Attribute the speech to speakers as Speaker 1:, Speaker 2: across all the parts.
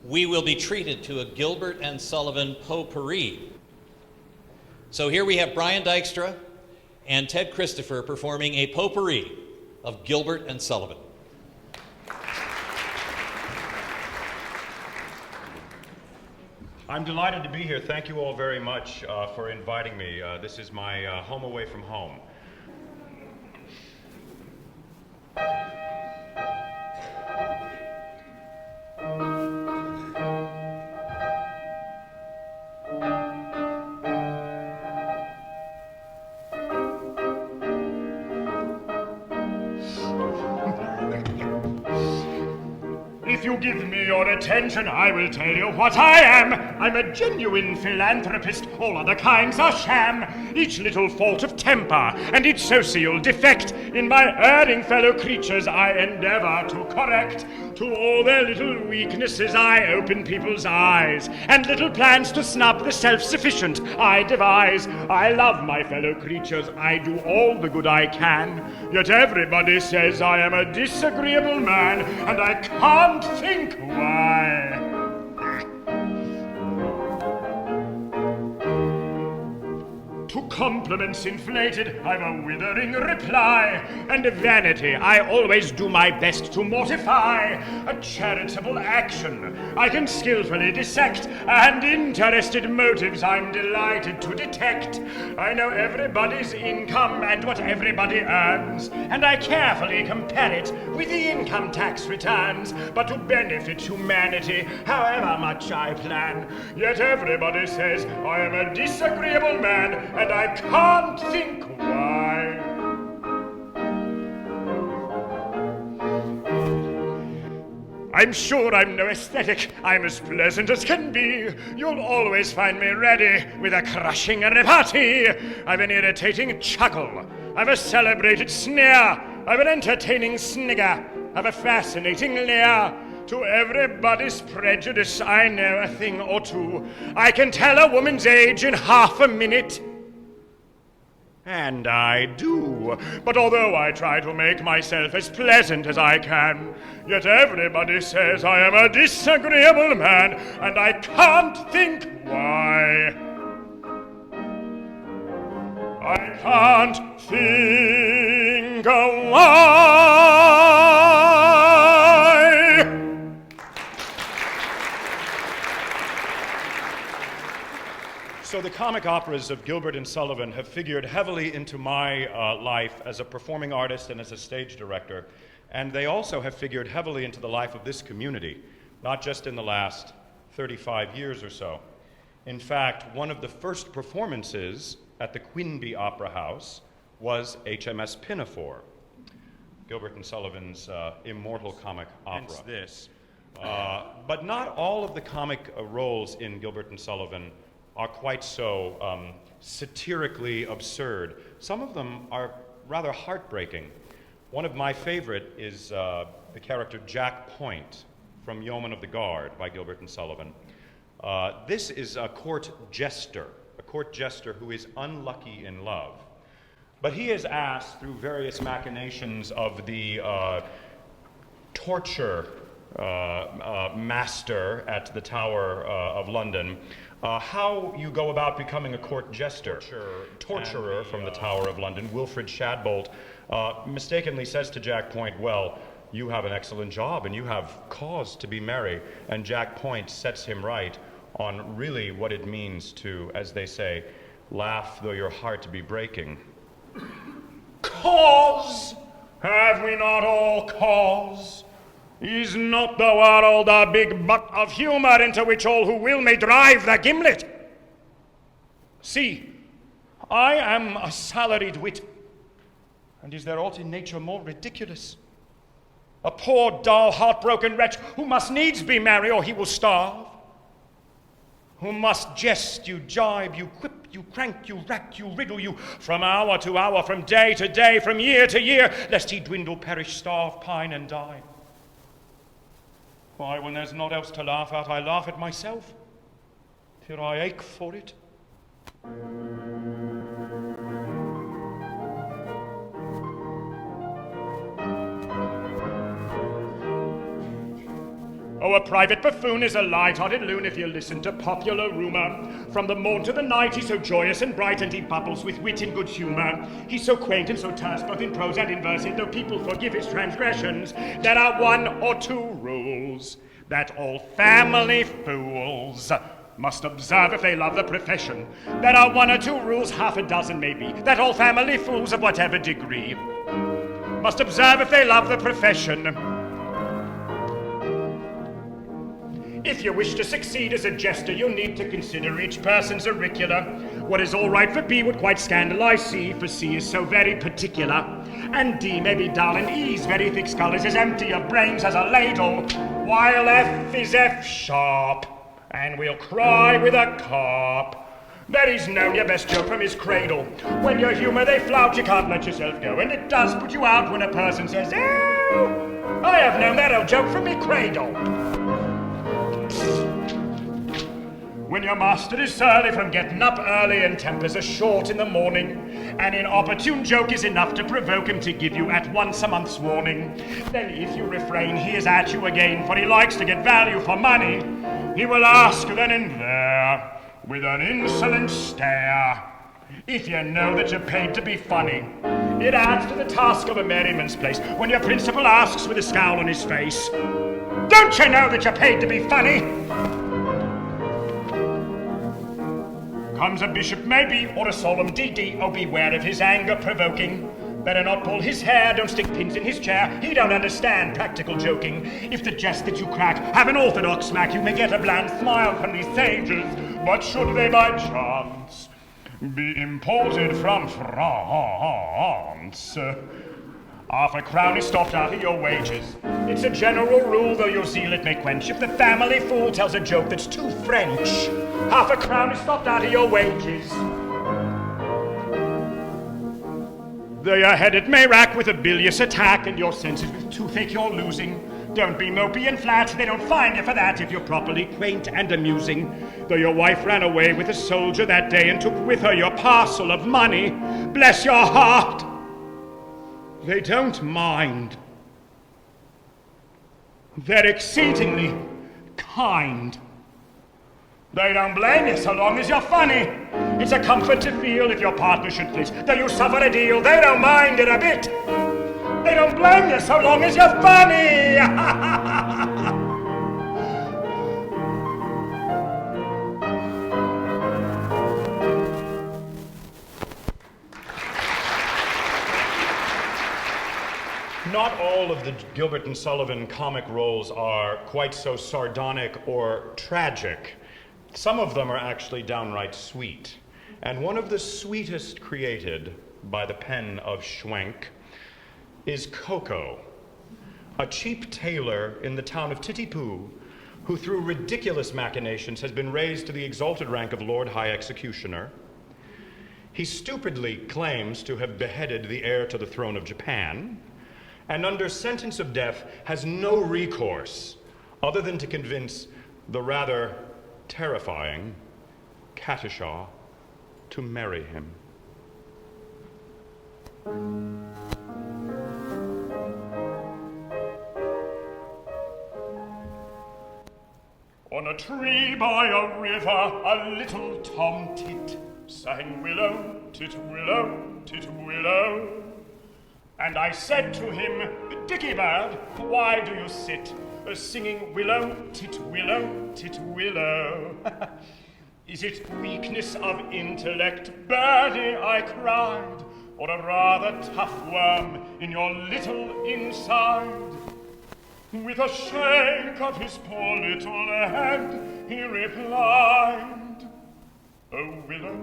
Speaker 1: we will be treated to a Gilbert and Sullivan Potpourri. So here we have Brian Dykstra and Ted Christopher performing a potpourri of Gilbert and Sullivan.
Speaker 2: I'm delighted to be here. Thank you all very much for inviting me. This is my home away from home. If you give me your attention, I will tell you what I am. I'm a genuine philanthropist. All other kinds are sham. Each little fault of temper and each social defect in my erring fellow creatures I endeavor to correct. To all their little weaknesses I open people's eyes, and little plans to snub the self-sufficient I devise. I love my fellow creatures, I do all the good I can, yet everybody says I am a disagreeable man, and I can't think why. To compliments inflated, I've a withering reply, and vanity I always do my best to mortify. A charitable action I can skillfully dissect, and interested motives I'm delighted to detect. I know everybody's income and what everybody earns, and I carefully compare it with the income tax returns. But to benefit humanity, however much I plan, yet everybody says I am a disagreeable man, and I can't think why. I'm sure I'm no aesthetic, I'm as pleasant as can be. You'll always find me ready with a crushing repartee. I've an irritating chuckle, I've a celebrated sneer, I've an entertaining snigger, I've a fascinating leer. To everybody's prejudice I know a thing or two. I can tell a woman's age in half a minute. And I do. But although I try to make myself as pleasant as I can, yet everybody says I am a disagreeable man, and I can't think why. I can't think why. So the comic operas of Gilbert and Sullivan have figured heavily into my life as a performing artist and as a stage director, and they also have figured heavily into the life of this community, not just in the last 35 years or so. In fact, one of the first performances at the Quinby Opera House was HMS Pinafore, Gilbert and Sullivan's immortal comic opera. Hence this. But not all of the comic roles in Gilbert and Sullivan are quite so satirically absurd. Some of them are rather heartbreaking. One of my favorite is the character Jack Point from Yeoman of the Guard by Gilbert and Sullivan. This is a court jester who is unlucky in love. But he is asked through various machinations of the torture master at the Tower of London, how you go about becoming a court jester. Torturer from the Tower of London, Wilfred Shadbolt, mistakenly says to Jack Point, well, you have an excellent job and you have cause to be merry. And Jack Point sets him right on really what it means to, as they say, laugh though your heart be breaking. Cause? Have we not all cause? Is not the world a big butt of humor into which all who will may drive the gimlet? See, I am a salaried wit, and is there aught in nature more ridiculous? A poor, dull, heartbroken wretch who must needs be merry or he will starve, who must jest you, jibe you, quip you, crank you, rack you, riddle you, from hour to hour, from day to day, from year to year, lest he dwindle, perish, starve, pine, and die. Why, when there's naught else to laugh at, I laugh at myself, till I ache for it. Oh, a private buffoon is a light-hearted loon if you listen to popular rumor. From the morn to the night he's so joyous and bright, and he bubbles with wit and good humor. He's so quaint and so terse, both in prose and in verse, and though people forgive his transgressions, there are one or two rules that all family fools must observe if they love the profession. There are one or two rules, half a dozen maybe, that all family fools of whatever degree must observe if they love the profession. If you wish to succeed as a jester, you need to consider each person's auricular. What is all right for B would quite scandalize C, for C is so very particular. And D may be dull, and E's very thick skull is as empty of brains as a ladle, while F is F sharp, and we'll cry with a carp that he's known your best joke from his cradle. When your humor they flout, you can't let yourself go, and it does put you out when a person says, "Oh, I have known that old joke from me cradle." When your master is surly from getting up early and tempers are short in the morning, an inopportune joke is enough to provoke him to give you at once a month's warning. Then if you refrain, he is at you again, for he likes to get value for money. He will ask then and there, with an insolent stare, if you know that you're paid to be funny. It adds to the task of a merriman's place when your principal asks with a scowl on his face, "Don't you know that you're paid to be funny?" Comes a bishop maybe, or a solemn DD, oh beware of his anger provoking. Better not pull his hair, don't stick pins in his chair, he don't understand practical joking. If the jest that you crack have an orthodox smack, you may get a bland smile from these sages, but should they by chance be imported from France, half a crown is stopped out of your wages. It's a general rule, though your zeal it may quench, if the family fool tells a joke that's too French, half a crown is stopped out of your wages. Though your head it may rack with a bilious attack, and your senses with toothache you're losing, don't be mopey and flat, they don't find you for that if you're properly quaint and amusing. Though your wife ran away with a soldier that day and took with her your parcel of money, bless your heart, they don't mind. They're exceedingly kind. They don't blame you so long as you're funny. It's a comfort to feel if your partner should flit. Though you suffer a deal, they don't mind it a bit. They don't blame you so long as you're funny. Not all of the Gilbert and Sullivan comic roles are quite so sardonic or tragic. Some of them are actually downright sweet. And one of the sweetest created by the pen of Schwenk is Coco, a cheap tailor in the town of Titipu, who through ridiculous machinations has been raised to the exalted rank of Lord High Executioner. He stupidly claims to have beheaded the heir to the throne of Japan, and under sentence of death has no recourse other than to convince the rather terrifying Katisha to marry him. On a tree by a river, a little tomtit sang willow, tit willow, tit willow. And I said to him, Dicky bird, why do you sit singing willow, tit willow, tit willow? Is it weakness of intellect, birdie, I cried, or a rather tough worm in your little inside? With a shake of his poor little head, he replied, Oh, willow,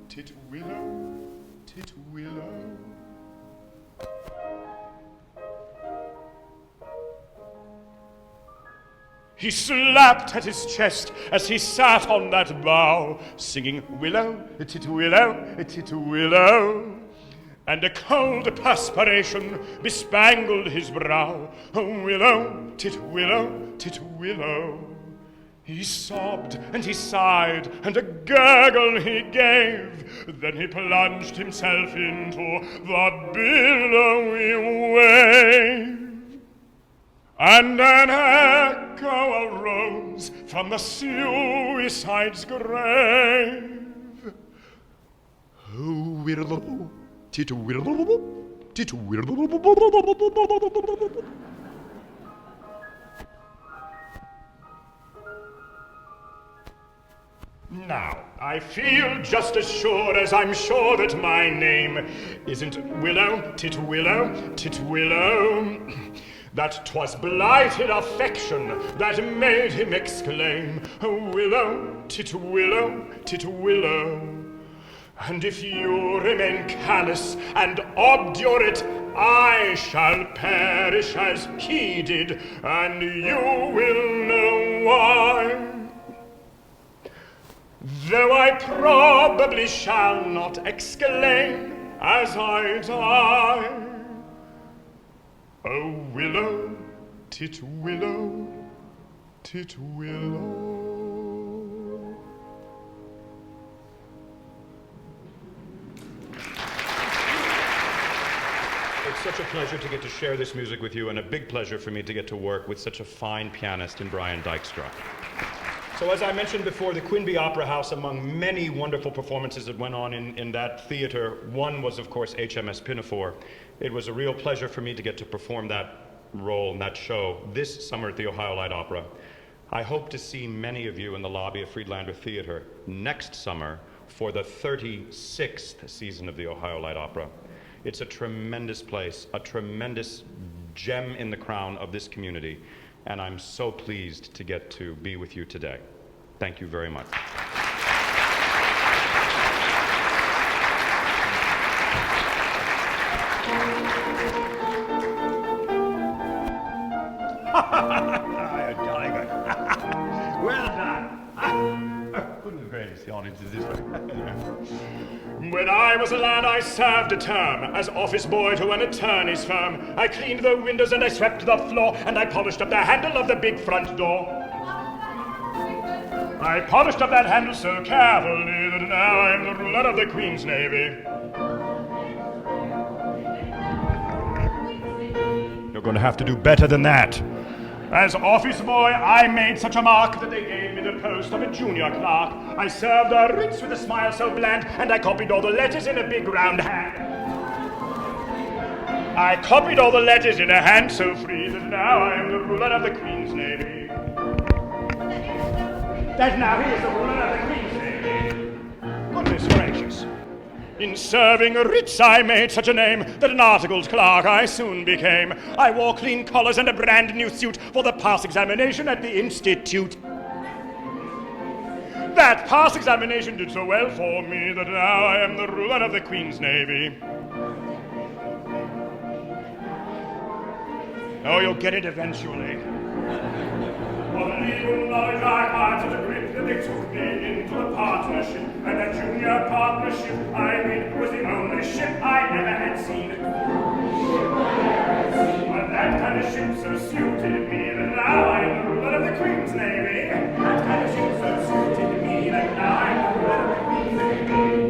Speaker 2: tit willow, tit willow. He slapped at his chest as he sat on that bough, singing willow, tit willow, tit willow. And a cold perspiration bespangled his brow. Oh, willow, tit willow, tit willow. He sobbed and he sighed and a gurgle he gave. Then he plunged himself into the billowy wave. And an echo arose from the suicide's grave. Now, I feel just as sure as I'm sure that my name isn't Willow, Titwillow, Titwillow, that 'twas blighted affection that made him exclaim, Willow, Titwillow, Titwillow. And if you remain callous and obdurate, I shall perish as he did, and you will know why. Though I probably shall not exclaim as I die, oh, willow, titwillow, titwillow. It's such a pleasure to get to share this music with you, and a big pleasure for me to get to work with such a fine pianist in Brian Dykstra. So as I mentioned before, the Quinby Opera House, among many wonderful performances that went on in that theater, one was, of course, HMS Pinafore. It was a real pleasure for me to get to perform that role in that show this summer at the Ohio Light Opera. I hope to see many of you in the lobby of Friedlander Theater next summer for the 36th season of the Ohio Light Opera. It's a tremendous place, a tremendous gem in the crown of this community, and I'm so pleased to get to be with you today. Thank you very much. Well done. Goodness gracious, the audience is this way. When I was a lad, I served a term as office boy to an attorney's firm. I cleaned the windows and I swept the floor, and I polished up the handle of the big front door. I polished up that handle so carefully that now I'm the ruler of the Queen's Navy. You're going to have to do better than that. As office boy, I made such a mark that they gave me the post of a junior clerk. I served the writs with a smile so bland, and I copied all the letters in a big round hand. I copied all the letters in a hand so free that now I am the ruler of the Queen's Navy. That now he is the ruler of the Queen's Navy. Goodness gracious. In serving writs I made such a name that an articled clerk I soon became. I wore clean collars and a brand new suit for the pass examination at the Institute. That pass examination did so well for me that now I am the ruler of the Queen's Navy. Oh, you'll get it eventually. For the legal knowledge I had such a grip that they took me into a partnership, and that junior partnership I mean was the only ship I ever had seen. But that kind of ship so suited me that now I'm the ruler of the Queen's Navy. That kind of ship so suited me that now I'm the ruler of the Queen's Navy.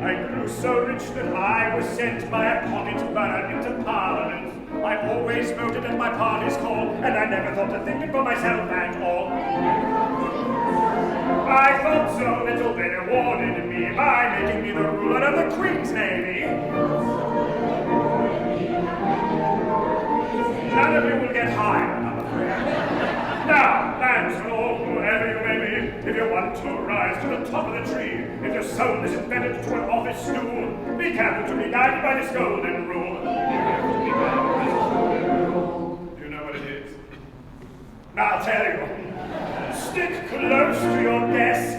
Speaker 2: I grew so rich that I was sent by a pocket borough into Parliament. I always voted at my party's call, and I never thought of thinking for myself at all. I thought so little they rewarded me by making me the ruler of the Queen's Navy. None of you will get hired, I'm afraid. Now, lads and all, whoever you may be, if you want to rise to the top of the tree, if your soul is embedded to an office stool, be careful to be guided by this golden rule. Do you know what it is? Now I'll tell you. Stick close to your desk